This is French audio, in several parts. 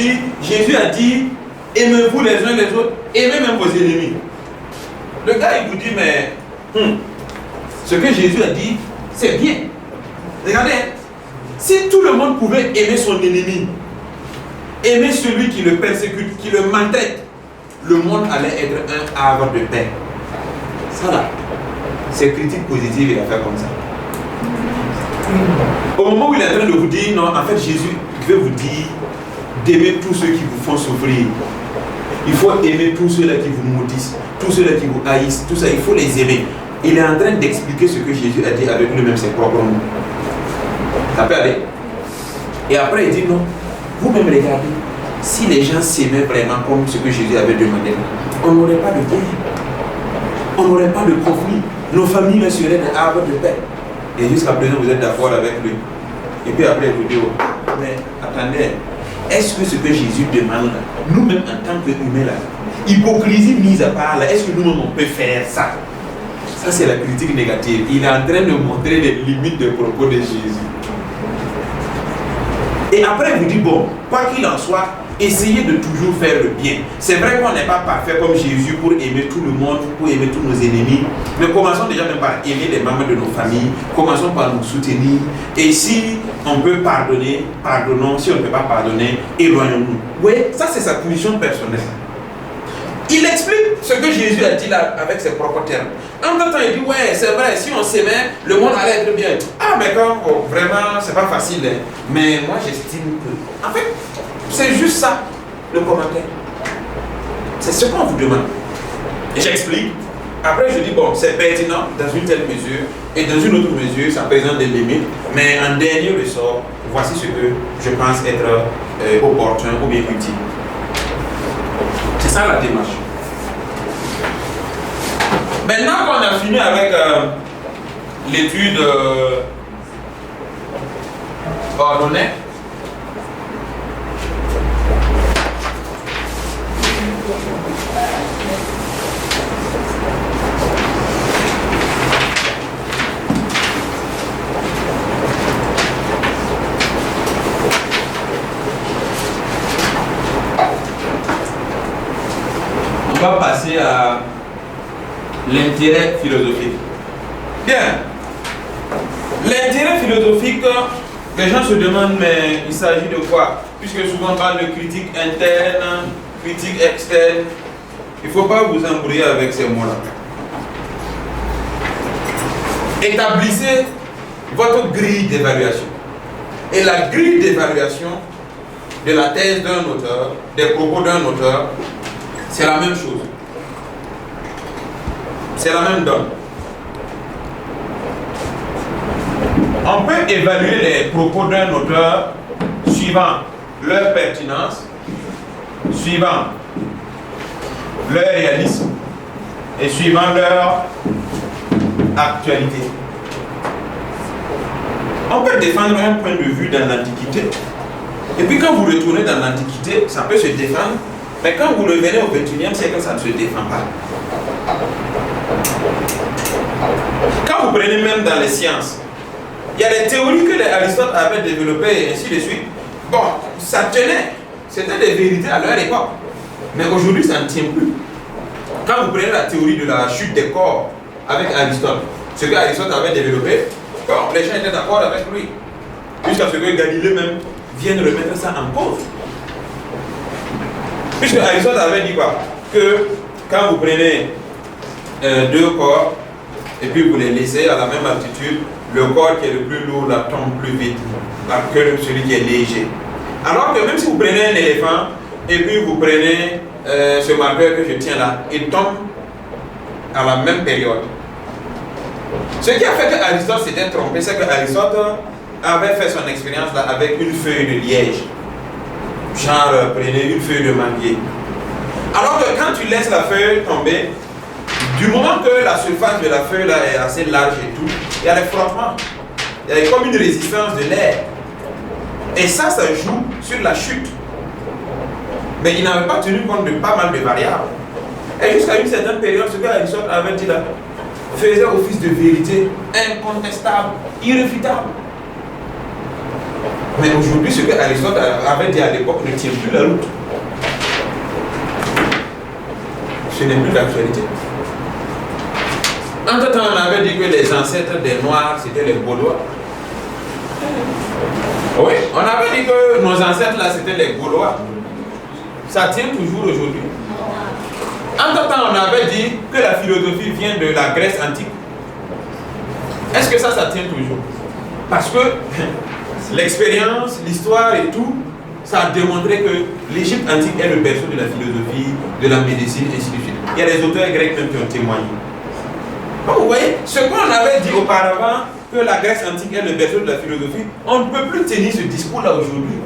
dit, Jésus a dit, aimez-vous les uns les autres, aimez même vos ennemis. Le gars, il vous dit, mais ce que Jésus a dit, c'est bien. Regardez, si tout le monde pouvait aimer son ennemi, aimer celui qui le persécute, qui le maltraite, le monde allait être un havre de paix. Ça là, c'est critique positive, il a fait comme ça. Au moment où il est en train de vous dire, non, en fait Jésus veut vous dire d'aimer tous ceux qui vous font souffrir. Il faut aimer tous ceux-là qui vous maudissent, tous ceux-là qui vous haïssent, tout ça, il faut les aimer. Il est en train d'expliquer ce que Jésus a dit avec lui-même, ses propres mots. Ça peut aller. Et après il dit non, vous-même regardez, si les gens s'aimaient vraiment comme ce que Jésus avait demandé, on n'aurait pas de guerre, on n'aurait pas de conflit, nos familles seraient des havres de paix. Et jusqu'à présent vous êtes d'accord avec lui. Et puis après vous dites, oh, mais attendez, est-ce que ce que Jésus demande, nous-mêmes en tant qu'humains là, hypocrisie mise à part là, est-ce que nous-mêmes on peut faire ça? Ça c'est la critique négative. Il est en train de montrer les limites des propos de Jésus. Et après, il vous dit, bon, quoi qu'il en soit, essayez de toujours faire le bien. C'est vrai qu'on n'est pas parfait comme Jésus pour aimer tout le monde, pour aimer tous nos ennemis. Mais commençons déjà même par aimer les membres de nos familles. Commençons par nous soutenir. Et si on peut pardonner, pardonnons. Si on ne peut pas pardonner, éloignons-nous. Oui, ça c'est sa position personnelle. Il explique ce que Jésus a dit là avec ses propres termes. En même temps, il dit, ouais, c'est vrai, si on s'aimait, le monde allait être bien. Ah, mais quand, oh, vraiment, c'est pas facile. Hein. Mais moi, j'estime que... En fait, c'est juste ça, le commentaire. C'est ce qu'on vous demande. Et j'explique. Après, je dis, bon, c'est pertinent dans une telle mesure. Et dans une autre mesure, ça présente des limites. Mais en dernier ressort, voici ce que je pense être opportun ou bien utile. C'est ça la démarche. Maintenant qu'on a fini avec l'étude ordonnée, on va passer à l'intérêt philosophique. Bien. L'intérêt philosophique, les gens se demandent, mais il s'agit de quoi? Puisque souvent on parle de critique interne, critique externe. Il ne faut pas vous embrouiller avec ces mots-là. Établissez votre grille d'évaluation. Et la grille d'évaluation de la thèse d'un auteur, des propos d'un auteur, c'est la même chose. C'est la même donne. On peut évaluer les propos d'un auteur suivant leur pertinence, suivant leur réalisme et suivant leur actualité. On peut défendre un point de vue dans l'Antiquité. Et puis quand vous retournez dans l'Antiquité, ça peut se défendre. Mais quand vous revenez au XXIe siècle, ça ne se défend pas. Quand vous prenez même dans les sciences, il y a des théories que les Aristote avaient développées et ainsi de suite. Bon, ça tenait. C'était des vérités à leur époque. Mais aujourd'hui, ça ne tient plus. Quand vous prenez la théorie de la chute des corps avec Aristote, ce que Aristote avait développé, bon, les gens étaient d'accord avec lui. Jusqu'à ce que Galilée même vienne remettre ça en cause. Puisque Aristote avait dit quoi? Que quand vous prenez deux corps et puis vous les laissez à la même altitude, le corps qui est le plus lourd la tombe plus vite que celui qui est léger. Alors que même si vous prenez un éléphant et puis vous prenez ce marqueur que je tiens là, il tombe à la même période. Ce qui a fait que Aristote s'était trompé, c'est que Aristote avait fait son expérience là avec une feuille de liège. Genre, prenez une feuille de manguier. Alors que quand tu laisses la feuille tomber, du moment que la surface de la feuille là est assez large et tout, il y a des frottements. Il y a comme une résistance de l'air. Et ça joue sur la chute. Mais il n'avait pas tenu compte de pas mal de variables. Et jusqu'à une certaine période, ce que Aristote avait dit là, faisait office de vérité incontestable, irréfutable. Mais aujourd'hui, ce que Aristote avait dit à l'époque ne tient plus la route. Ce n'est plus d'actualité. Entre-temps, on avait dit que les ancêtres des Noirs, c'était les Gaulois. Oui, on avait dit que nos ancêtres là, c'était les Gaulois. Ça tient toujours aujourd'hui. Entre-temps, on avait dit que la philosophie vient de la Grèce antique. Est-ce que ça tient toujours? Parce que l'expérience, l'histoire et tout, ça a démontré que l'Égypte antique est le berceau de la philosophie, de la médecine, et ainsi de suite. Il y a des auteurs grecs même qui ont témoigné. Donc, vous voyez, ce qu'on avait dit auparavant, que la Grèce antique est le berceau de la philosophie, on ne peut plus tenir ce discours-là aujourd'hui.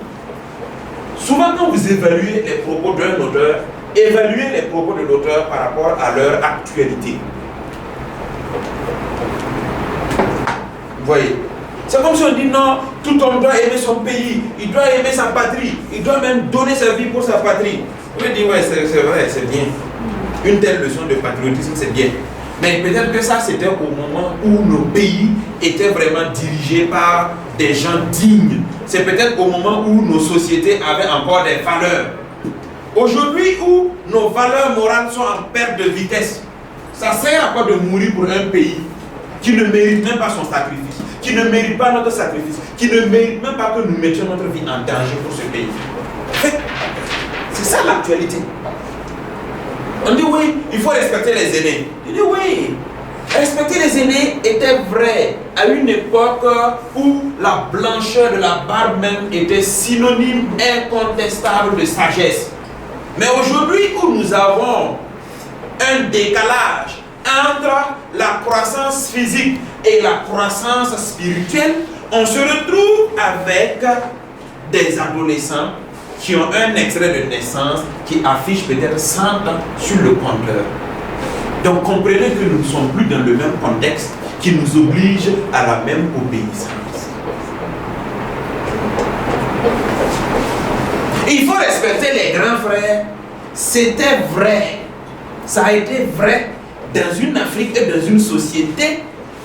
Souvent, quand vous évaluez les propos d'un auteur, évaluez les propos de l'auteur par rapport à leur actualité. Vous voyez, c'est comme si on dit non, tout homme doit aimer son pays, il doit aimer sa patrie, il doit même donner sa vie pour sa patrie. Vous pouvez dire, ouais, c'est vrai, c'est bien. Une telle leçon de patriotisme, c'est bien. Mais peut-être que ça, c'était au moment où nos pays étaient vraiment dirigés par des gens dignes. C'est peut-être au moment où nos sociétés avaient encore des valeurs. Aujourd'hui, où nos valeurs morales sont en perte de vitesse, ça sert à quoi de mourir pour un pays qui ne mérite même pas son sacrifice, qui ne mérite pas notre sacrifice, qui ne mérite même pas que nous mettions notre vie en danger pour ce pays. En fait, c'est ça l'actualité. On dit oui, il faut respecter les aînés. Il dit oui, respecter les aînés était vrai à une époque où la blancheur de la barbe même était synonyme incontestable de sagesse. Mais aujourd'hui où nous avons un décalage entre la croissance physique et la croissance spirituelle, on se retrouve avec des adolescents qui ont un extrait de naissance qui affiche peut-être 100 ans sur le compteur. Donc comprenez que nous ne sommes plus dans le même contexte qui nous oblige à la même obéissance. Il faut respecter les grands frères. C'était vrai. Ça a été vrai dans une Afrique et dans une société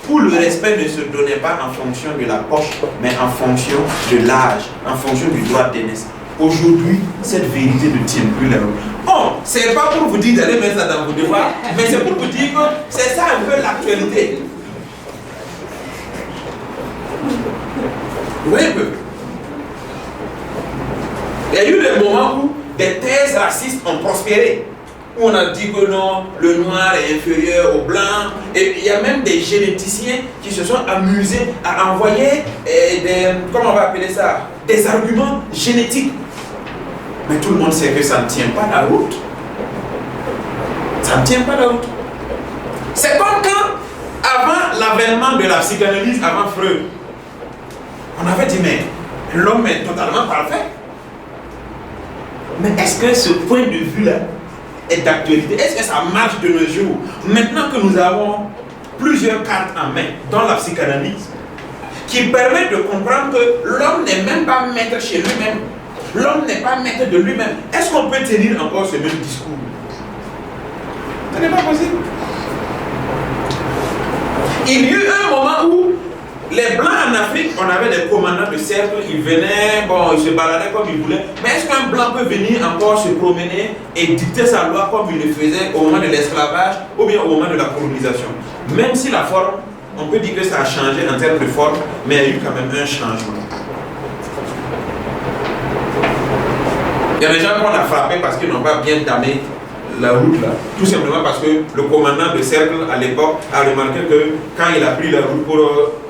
où le respect ne se donnait pas en fonction de la poche, mais en fonction de l'âge, en fonction du droit d'aînesse. Aujourd'hui, cette vérité ne tient plus la route. Bon, c'est pas pour vous dire d'aller mettre ça dans vos devoirs, mais c'est pour vous dire que c'est ça un peu l'actualité. Vous voyez un peu? Il y a eu des moments où des thèses racistes ont prospéré. Où on a dit que non, le noir est inférieur au blanc. Et il y a même des généticiens qui se sont amusés à envoyer comment on va appeler ça, des arguments génétiques. Mais tout le monde sait que ça ne tient pas la route. Ça ne tient pas la route. C'est comme quand, avant l'avènement de la psychanalyse, avant Freud, on avait dit, mais l'homme est totalement parfait. Mais est-ce que ce point de vue-là est d'actualité? Est-ce que ça marche de nos jours? Maintenant que nous avons plusieurs cartes en main dans la psychanalyse qui permettent de comprendre que l'homme n'est même pas maître chez lui-même. L'homme n'est pas maître de lui-même. Est-ce qu'on peut tenir encore ce même discours? Ce n'est pas possible. Il y a eu un moment où les Blancs en Afrique, on avait des commandants de cercle, ils venaient, bon, ils se baladaient comme ils voulaient. Mais est-ce qu'un Blanc peut venir encore se promener et dicter sa loi comme il le faisait au moment de l'esclavage ou bien au moment de la colonisation? Même si la forme, on peut dire que ça a changé en termes de forme, mais il y a eu quand même un changement. Il y a des gens qu'on a frappés parce qu'ils n'ont pas bien tamé la route là. Tout simplement parce que le commandant de cercle à l'époque a remarqué que quand il a pris la route pour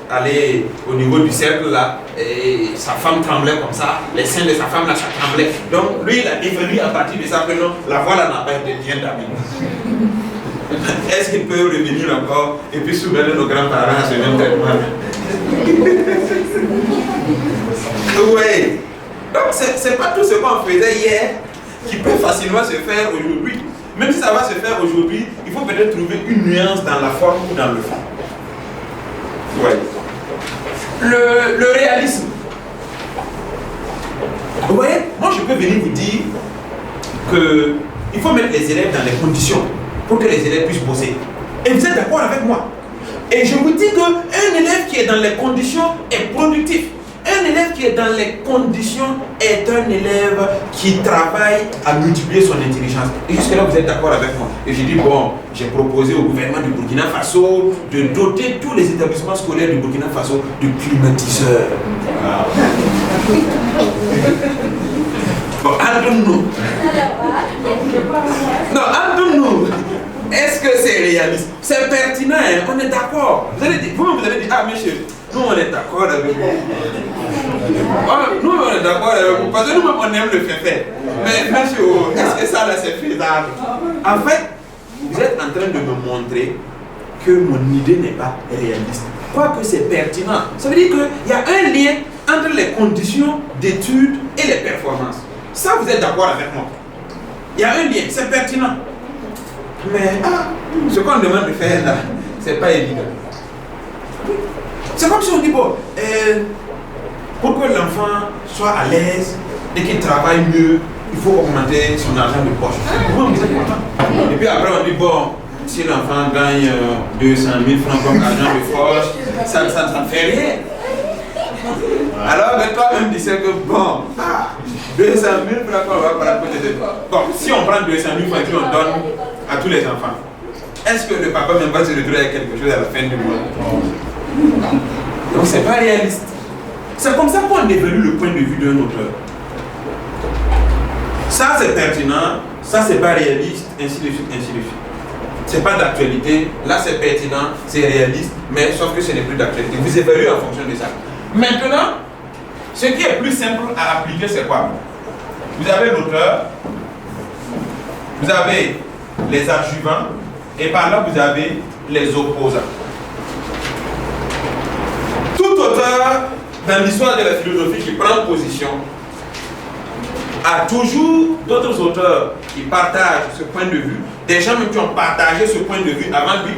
aller au niveau du cercle là, et sa femme tremblait comme ça, les seins de sa femme là, ça tremblait. Donc lui il a évalué à partir de ça que non, la voie là n'a pas été bien tamée. Est-ce qu'il peut revenir encore et puis soumettre nos grands-parents à ce même traitement? Oui. Donc c'est pas tout ce qu'on faisait hier qui peut facilement se faire aujourd'hui. Même si ça va se faire aujourd'hui, il faut peut-être trouver une nuance dans la forme ou dans le fond. Ouais. Le réalisme. Vous voyez, moi je peux venir vous dire qu'il faut mettre les élèves dans les conditions pour que les élèves puissent bosser. Et vous êtes d'accord avec moi? Et je vous dis qu'un élève qui est dans les conditions est productif. Un Un élève qui est dans les conditions est un élève qui travaille à multiplier son intelligence. Et jusque-là, vous êtes d'accord avec moi. Et j'ai dit, bon, j'ai proposé au gouvernement du Burkina Faso de doter tous les établissements scolaires du Burkina Faso de climatiseurs. Bon, entre-nous. Non, entre-nous. Est-ce que c'est réaliste? C'est pertinent, hein? On est d'accord. Vous allez dire, vous allez dire, ah monsieur, nous on est d'accord avec vous. Nous on est d'accord avec vous, parce que nous-mêmes on aime le faire. Mais monsieur, est-ce que ça là c'est faisable? En fait, vous êtes en train de me montrer que mon idée n'est pas réaliste. Quoique c'est pertinent. Ça veut dire qu'il y a un lien entre les conditions d'études et les performances. Ça, vous êtes d'accord avec moi? Il y a un lien, c'est pertinent. Mais ce qu'on demande de faire là, c'est pas évident. C'est comme si on dit, bon, pour que l'enfant soit à l'aise et qu'il travaille mieux, il faut augmenter son argent de poche. Et puis après on dit, bon, si l'enfant gagne 200 000 francs comme argent de poche, ça ne fait rien. Alors que toi-même tu sais que bon, 200 000 francs qu'on va prendre côté de toi. Bon, si on prend 200 000 francs et on donne à tous les enfants, est-ce que le papa même va se retrouver avec quelque chose à la fin du mois? Donc c'est pas réaliste. C'est comme ça qu'on évalue le point de vue d'un auteur. Ça c'est pertinent, ça c'est pas réaliste, ainsi de suite, ainsi de suite. C'est pas d'actualité, là c'est pertinent, c'est réaliste, mais sauf que ce n'est plus d'actualité. Vous évaluez en fonction de ça. Maintenant, ce qui est plus simple à appliquer, c'est quoi? Vous avez l'auteur, vous avez les adjuvants, et par là vous avez les opposants. Tout auteur dans l'histoire de la philosophie qui prend position a toujours d'autres auteurs qui partagent ce point de vue, des gens même qui ont partagé ce point de vue avant lui,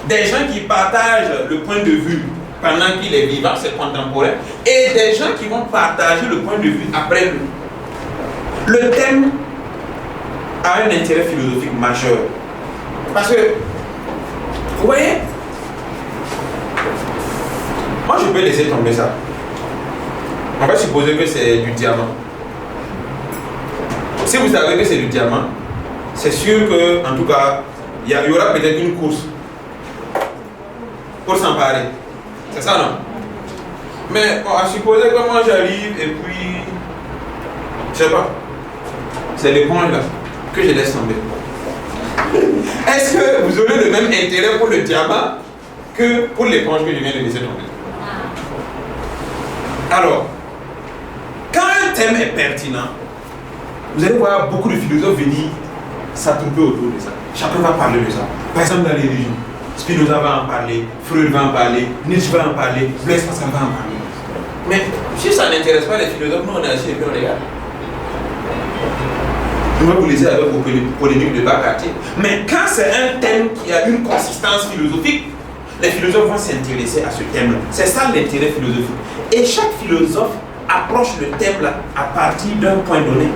des gens qui partagent le point de vue pendant qu'il est vivant, c'est contemporain, et des gens qui vont partager le point de vue après lui. Le thème a un intérêt philosophique majeur. Parce que, vous voyez, moi je peux laisser tomber ça. On va supposer que c'est du diamant. Si vous savez que c'est du diamant, c'est sûr que, en tout cas, il y aura peut-être une course pour s'emparer. C'est ça, non? Mais bon, à supposer que moi j'arrive et puis, je sais pas, c'est l'éponge là que je laisse tomber. Est-ce que vous aurez le même intérêt pour le diamant que pour l'éponge que je viens de laisser tomber? Alors, quand un thème est pertinent, vous allez voir beaucoup de philosophes venir s'attrouper autour de ça. Chacun va parler de ça. Par exemple, dans les religions, Spinoza va en parler, Freud va en parler, Nietzsche va en parler, Blaise Pascal va en parler. Mais si ça n'intéresse pas les philosophes, nous on est assis et puis on regarde. Je vais vous laisser avec vos polémiques de bas quartier. Mais quand c'est un thème qui a une consistance philosophique, les philosophes vont s'intéresser à ce thème-là. C'est ça l'intérêt philosophique. Et chaque philosophe approche le thème-là à partir d'un point donné.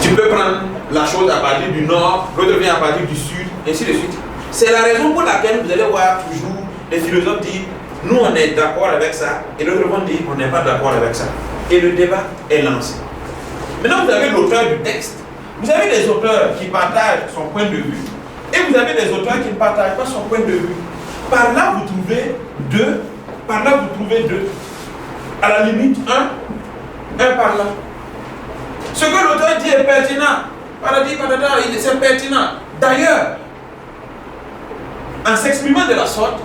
Tu peux prendre la chose à partir du nord, l'autre vient à partir du sud, ainsi de suite. C'est la raison pour laquelle vous allez voir toujours les philosophes dire nous on est d'accord avec ça, et l'autre vont dire on n'est pas d'accord avec ça. Et le débat est lancé. Maintenant vous avez l'auteur du texte, vous avez des auteurs qui partagent son point de vue, et vous avez des auteurs qui ne partagent pas son point de vue. Par là vous trouvez deux, À la limite, un par là. Ce que l'auteur dit est pertinent. C'est pertinent. D'ailleurs, en s'exprimant de la sorte,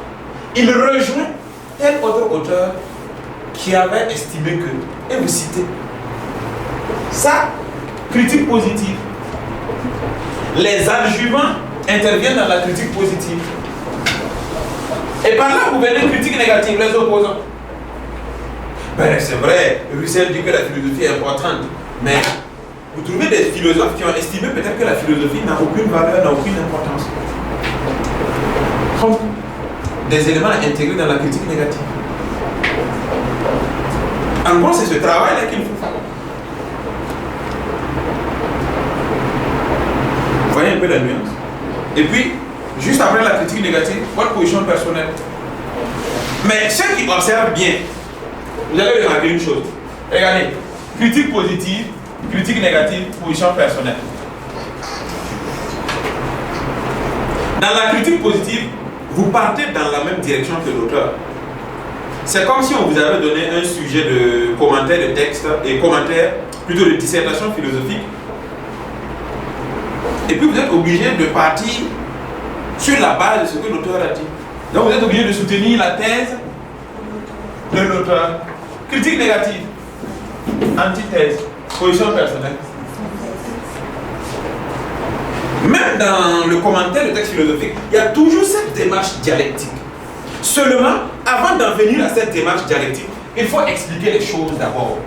il rejoint tel autre auteur qui avait estimé que, et vous citez, ça, critique positive. Les adjuvants interviennent dans la critique positive. Et par là, vous venez critique négative, les opposants. Ben, c'est vrai, Russell dit que la philosophie est importante, mais vous trouvez des philosophes qui ont estimé peut-être que la philosophie n'a aucune valeur, n'a aucune importance. Comme des éléments intégrés dans la critique négative. En gros, c'est ce travail-là qu'il faut faire. Vous voyez un peu la nuance. Et puis, juste après la critique négative, votre position personnelle. Mais ceux qui observent bien, vous allez remarquer une chose. Regardez, critique positive, critique négative, position personnelle. Dans la critique positive, vous partez dans la même direction que l'auteur. C'est comme si on vous avait donné un sujet de commentaire de texte et commentaire, plutôt de dissertation philosophique. Et puis vous êtes obligé de partir sur la base de ce que l'auteur a dit. Donc vous êtes obligé de soutenir la thèse de l'auteur. Critique négative, antithèse, position personnelle. Même dans le commentaire de texte philosophique, il y a toujours cette démarche dialectique. Seulement, avant d'en venir à cette démarche dialectique, il faut expliquer les choses d'abord.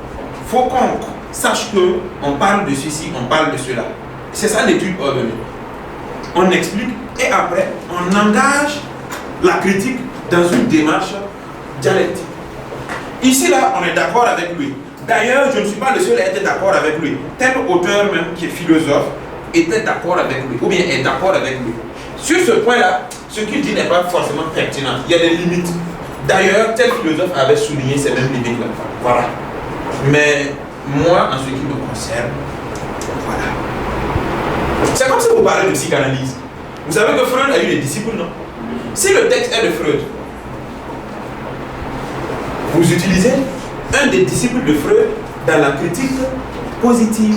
Il faut qu'on sache qu'on parle de ceci, on parle de cela. C'est ça l'étude ordonnée. On explique et après, on engage la critique dans une démarche dialectique. Ici, là, on est d'accord avec lui. D'ailleurs, je ne suis pas le seul à être d'accord avec lui. Tel auteur même qui est philosophe était d'accord avec lui, ou bien est d'accord avec lui. Sur ce point-là, ce qu'il dit n'est pas forcément pertinent. Il y a des limites. D'ailleurs, tel philosophe avait souligné ces mêmes limites-là. Voilà. Mais moi, en ce qui me concerne, voilà. C'est comme si vous parlez de psychanalyse. Vous savez que Freud a eu des disciples, non? Si le texte est de Freud, vous utilisez un des disciples de Freud dans la critique positive.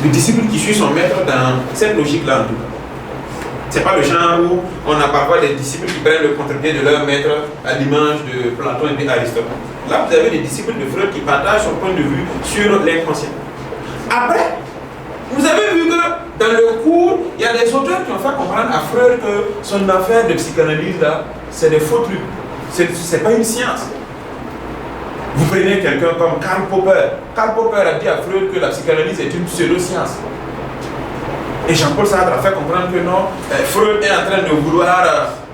Le disciple qui suit son maître dans cette logique-là, en tout cas. C'est pas le genre où on a parfois des disciples qui prennent le contre-pied de leur maître à l'image de Platon et d'Aristote. Là, vous avez des disciples de Freud qui partagent son point de vue sur l'inconscient. Après, vous avez vu que dans le cours, il y a des auteurs qui ont fait comprendre à Freud que son affaire de psychanalyse, là, c'est des faux trucs. C'est pas une science. Vous prenez quelqu'un comme Karl Popper. Karl Popper a dit à Freud que la psychanalyse est une pseudo-science. Et Jean-Paul Sartre a fait comprendre que non, Freud est en train de vouloir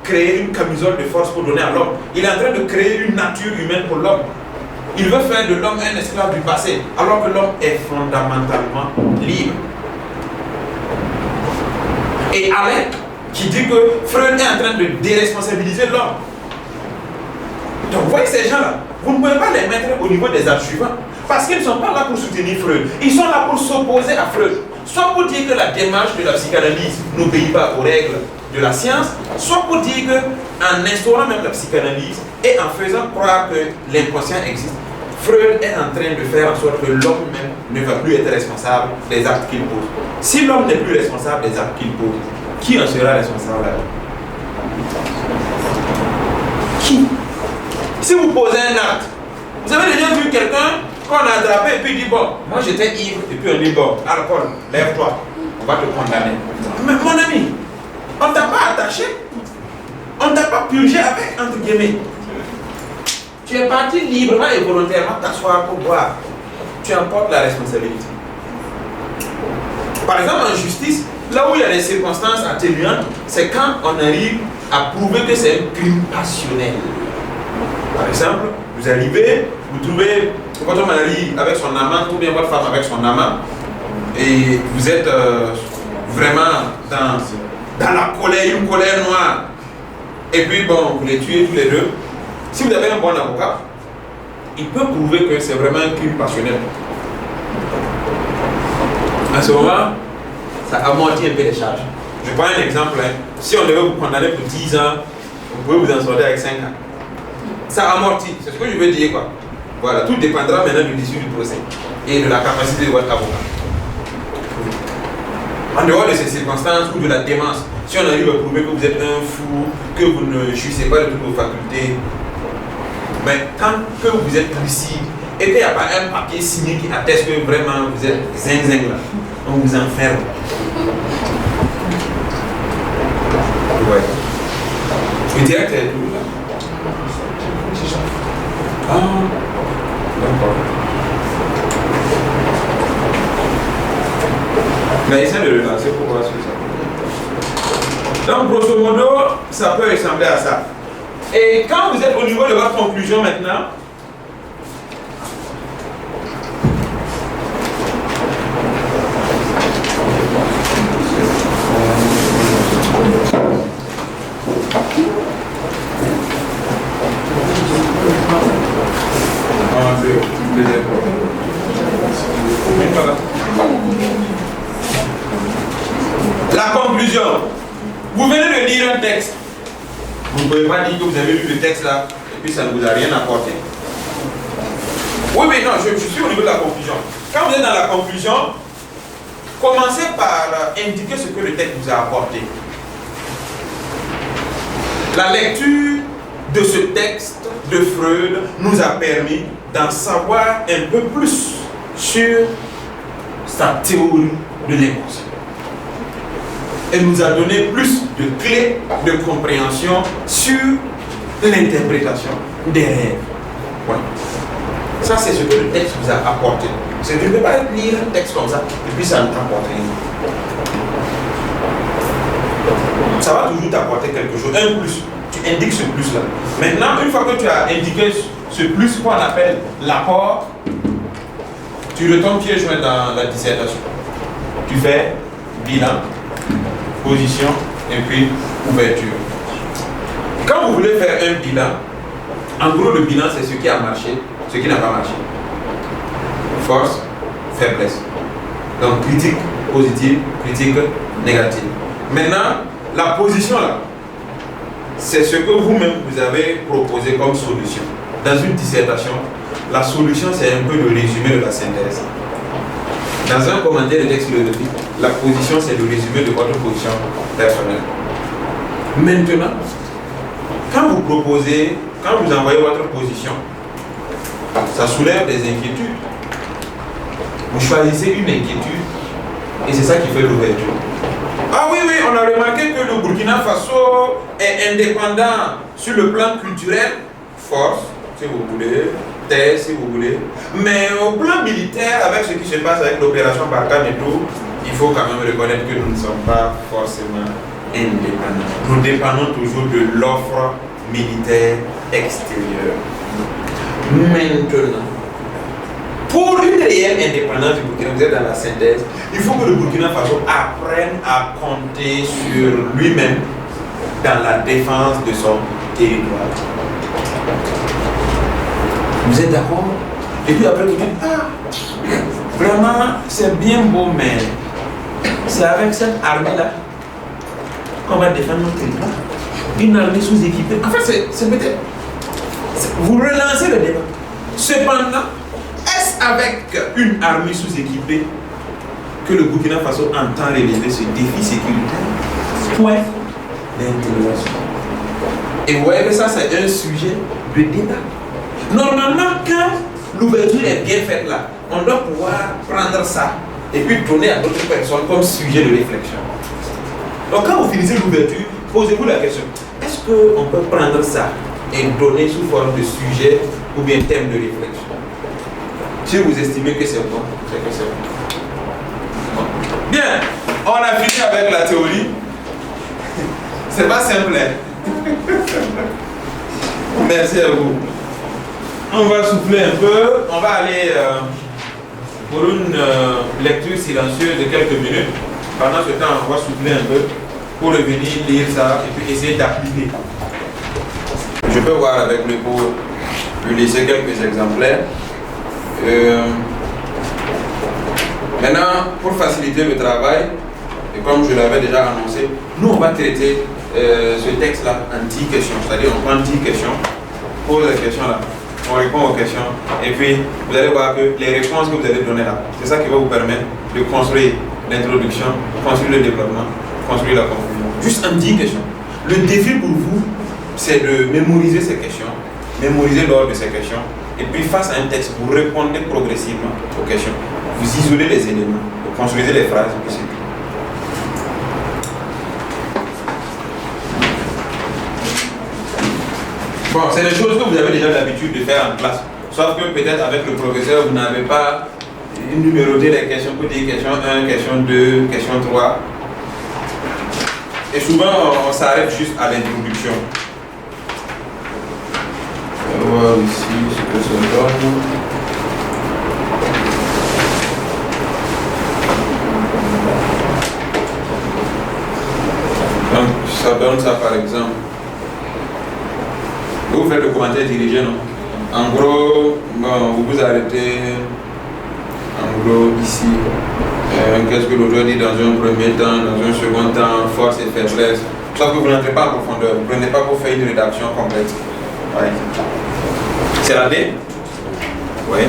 créer une camisole de force pour donner à l'homme. Il est en train de créer une nature humaine pour l'homme. Il veut faire de l'homme un esclave du passé, alors que l'homme est fondamentalement libre. Et Alec, qui dit que Freud est en train de déresponsabiliser l'homme. Donc vous voyez ces gens-là, vous ne pouvez pas les mettre au niveau des adjuvants, parce qu'ils ne sont pas là pour soutenir Freud, ils sont là pour s'opposer à Freud. Soit pour dire que la démarche de la psychanalyse n'obéit pas aux règles de la science, soit pour dire qu'en instaurant même la psychanalyse et en faisant croire que l'inconscient existe, Freud est en train de faire en sorte que l'homme même ne va plus être responsable des actes qu'il pose. Si l'homme n'est plus responsable des actes qu'il pose, qui en sera responsable alors? Qui? Si vous posez un acte, vous avez déjà vu quelqu'un qu'on a attrapé et puis il dit bon, moi j'étais ivre, et puis on dit bon, alcool, lève-toi, on va te condamner. Mais mon ami, on ne t'a pas attaché, on ne t'a pas purgé avec, entre guillemets. Tu es parti librement et volontairement t'asseoir pour boire. Tu emportes la responsabilité. Par exemple, en justice, là où il y a des circonstances atténuantes, c'est quand on arrive à prouver que c'est un crime passionnel. Par exemple, vous arrivez, vous trouvez votre mari avec son amant, ou bien votre femme avec son amant, et vous êtes vraiment dans la colère, une colère noire, et puis bon, vous les tuez tous les deux. Si vous avez un bon avocat, il peut prouver que c'est vraiment un crime passionnel. À ce moment, ça amortit un peu les charges. Je prends un exemple. Si on devait vous condamner pour 10 ans, vous pouvez vous en sortir avec 5 ans. Ça amortit, c'est ce que je veux dire, quoi. Voilà, tout dépendra maintenant de l'issue du procès et de la capacité de votre avocat. En dehors de ces circonstances ou de la démence, si on arrive à prouver que vous êtes un fou, que vous ne jouissez pas de toutes vos facultés, mais tant que vous êtes lucide et qu'il n'y a pas un papier signé qui atteste que vraiment vous êtes zinzing là, on vous enferme. Ouais. Le direct est tout là. Ah, d'accord. Mais essaie de le lancer pour voir ce que ça peut. Donc, grosso modo, ça peut ressembler à ça. Et quand vous êtes au niveau de votre conclusion maintenant, Voilà. La conclusion. Vous venez de lire un texte. Vous ne pouvez pas dire que vous avez lu le texte là et puis ça ne vous a rien apporté. Oui, mais non, je suis au niveau de la conclusion. Quand vous êtes dans la conclusion, commencez par indiquer ce que le texte vous a apporté. La lecture de ce texte de Freud nous a permis d'en savoir un peu plus sur sa théorie de l'émotion. Elle nous a donné plus de clés de compréhension sur l'interprétation des rêves. Voilà. Ça, c'est ce que le texte vous a apporté. Tu ne peux pas lire un texte comme ça et puis ça ne t'apporte rien. Ça va toujours t'apporter quelque chose, un plus. Tu indiques ce plus là. Maintenant, une fois que tu as indiqué ce plus qu'on appelle l'apport, tu retombes pieds joints dans la dissertation. Tu fais bilan, position et puis ouverture. Quand vous voulez faire un bilan, en gros le bilan c'est ce qui a marché, ce qui n'a pas marché. Force, faiblesse. Donc critique positive, critique négative. Maintenant, la position là, c'est ce que vous-même vous avez proposé comme solution. Dans une dissertation, la solution c'est un peu le résumé de la synthèse. Dans un commentaire de texte philosophique, la position c'est le résumé de votre position personnelle. Maintenant, quand vous proposez, quand vous envoyez votre position, ça soulève des inquiétudes. Vous choisissez une inquiétude et c'est ça qui fait l'ouverture. Ah oui, oui, on a remarqué que le Burkina Faso est indépendant sur le plan culturel, force, si vous voulez, terre, si vous voulez. Mais au plan militaire, avec ce qui se passe avec l'opération Barkhane et tout, il faut quand même reconnaître que nous ne sommes pas forcément indépendants. Nous dépendons toujours de l'offre militaire extérieure. Maintenant, pour une réelle indépendance du Burkina, vous êtes dans la synthèse, il faut que le Burkina Faso apprenne à compter sur lui-même dans la défense de son territoire. Vous êtes d'accord? Et puis après vous dites, ah, vraiment c'est bien beau, mais c'est avec cette armée-là qu'on va défendre notre territoire. Une armée sous-équipée. En fait, c'est peut-être... Vous relancez le débat. Cependant, est-ce avec une armée sous-équipée que le Burkina Faso entend relever ce défi sécuritaire? Point d'interrogation. Et vous voyez que ça, c'est un sujet de débat. Normalement, quand l'ouverture est bien faite là, on doit pouvoir prendre ça et puis donner à d'autres personnes comme sujet de réflexion. Donc quand vous finissez l'ouverture, posez-vous la question, est-ce qu'on peut prendre ça et donner sous forme de sujet ou bien thème de réflexion? Si vous estimez que c'est bon, c'est que c'est bon. Bien, on a fini avec la théorie. C'est pas simple. Merci à vous. On va souffler un peu. On va aller pour une lecture silencieuse de quelques minutes. Pendant ce temps, on va souffler un peu pour revenir lire ça et puis essayer d'appliquer. Je peux voir avec le pot, lui laisser quelques exemplaires. Maintenant, pour faciliter le travail, et comme je l'avais déjà annoncé, nous on va traiter ce texte-là en 10 questions. C'est-à-dire on prend 10 questions, pose les questions là, on répond aux questions, et puis vous allez voir que les réponses que vous allez donner là, c'est ça qui va vous permettre de construire l'introduction, construire le développement, construire la conclusion. Juste en 10 questions. Le défi pour vous, c'est de mémoriser ces questions, mémoriser l'ordre de ces questions, et puis face à un texte, vous répondez progressivement aux questions. Vous isolez les éléments, vous construisez les phrases, et puis c'est tout. Bon, c'est des choses que vous avez déjà l'habitude de faire en classe. Sauf que peut-être avec le professeur, vous n'avez pas numéroté les questions pour dire question 1, question 2, question 3. Et souvent, on s'arrête juste à l'introduction. On va voir ici ce que ça donne. Donc, ça donne ça par exemple. Vous faites le commentaire dirigé, non? En gros, bon, vous vous arrêtez. En boulot ici. Qu'est-ce que l'auteur dit dans un premier temps, dans un second temps, force et faiblesse. Sauf que vous n'entrez pas en profondeur, vous ne prenez pas pour faire une rédaction complète. Ouais. C'est la D. Oui.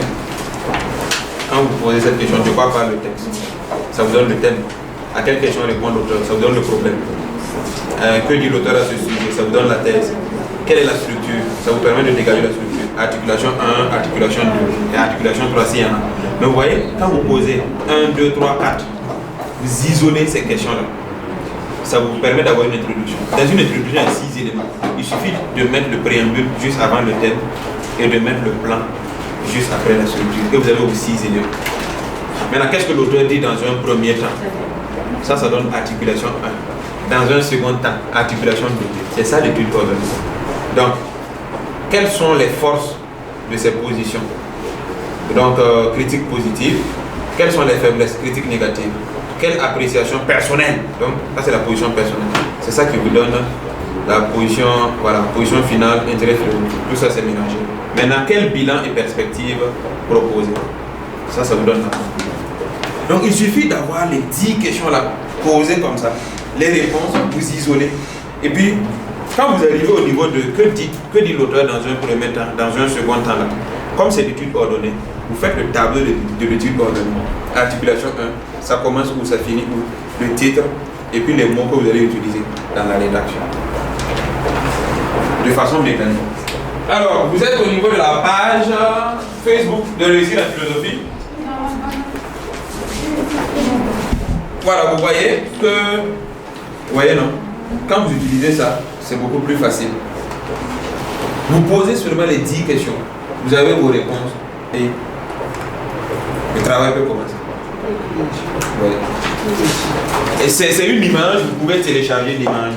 Quand vous posez cette question, de quoi parle le texte? Ça vous donne le thème. À quelle question répond l'auteur? Ça vous donne le problème. Que dit l'auteur à ce sujet? Ça vous donne la thèse. Quelle est la structure? Ça vous permet de dégager la structure. Articulation 1, articulation 2 et articulation 3 s'il y en a. Mais vous voyez, quand vous posez 1, 2, 3, 4, vous isolez ces questions-là. Ça vous permet d'avoir une introduction. Dans une introduction, il y a 6 éléments. Il suffit de mettre le préambule juste avant le thème et de mettre le plan juste après la structure. Et vous avez vos 6 éléments. Maintenant, qu'est-ce que l'auteur dit dans un premier temps? Ça donne articulation 1. Dans un second temps, articulation 2. C'est ça l'étude ordonnée. Donc, quelles sont les forces de ces positions? Donc, critique positive. Quelles sont les faiblesses? Critique négative. Quelle appréciation personnelle? Donc, ça c'est la position personnelle. C'est ça qui vous donne la position, voilà, position finale, intérêt philosophique. Tout ça c'est mélangé. Maintenant, quel bilan et perspective proposer? Ça vous donne la conclusion. Donc, il suffit d'avoir les 10 questions là posées comme ça. Les réponses, vous isolez. Et puis, quand vous arrivez au niveau de que dit l'auteur dans un premier temps, dans un second temps là, comme c'est l'étude ordonnée, vous faites le tableau de l'étude ordonnée. Articulation 1, ça commence où, ça finit où, le titre et puis les mots que vous allez utiliser dans la rédaction. De façon mécanique. Alors, vous êtes au niveau de la page Facebook de Réussir la philosophie. Voilà, vous voyez que... Vous voyez, non? Quand vous utilisez ça, c'est beaucoup plus facile. Vous posez seulement les 10 questions. Vous avez vos réponses et le travail peut commencer. Ouais. Et c'est une image, vous pouvez télécharger l'image.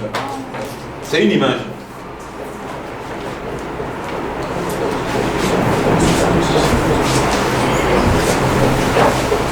C'est une image.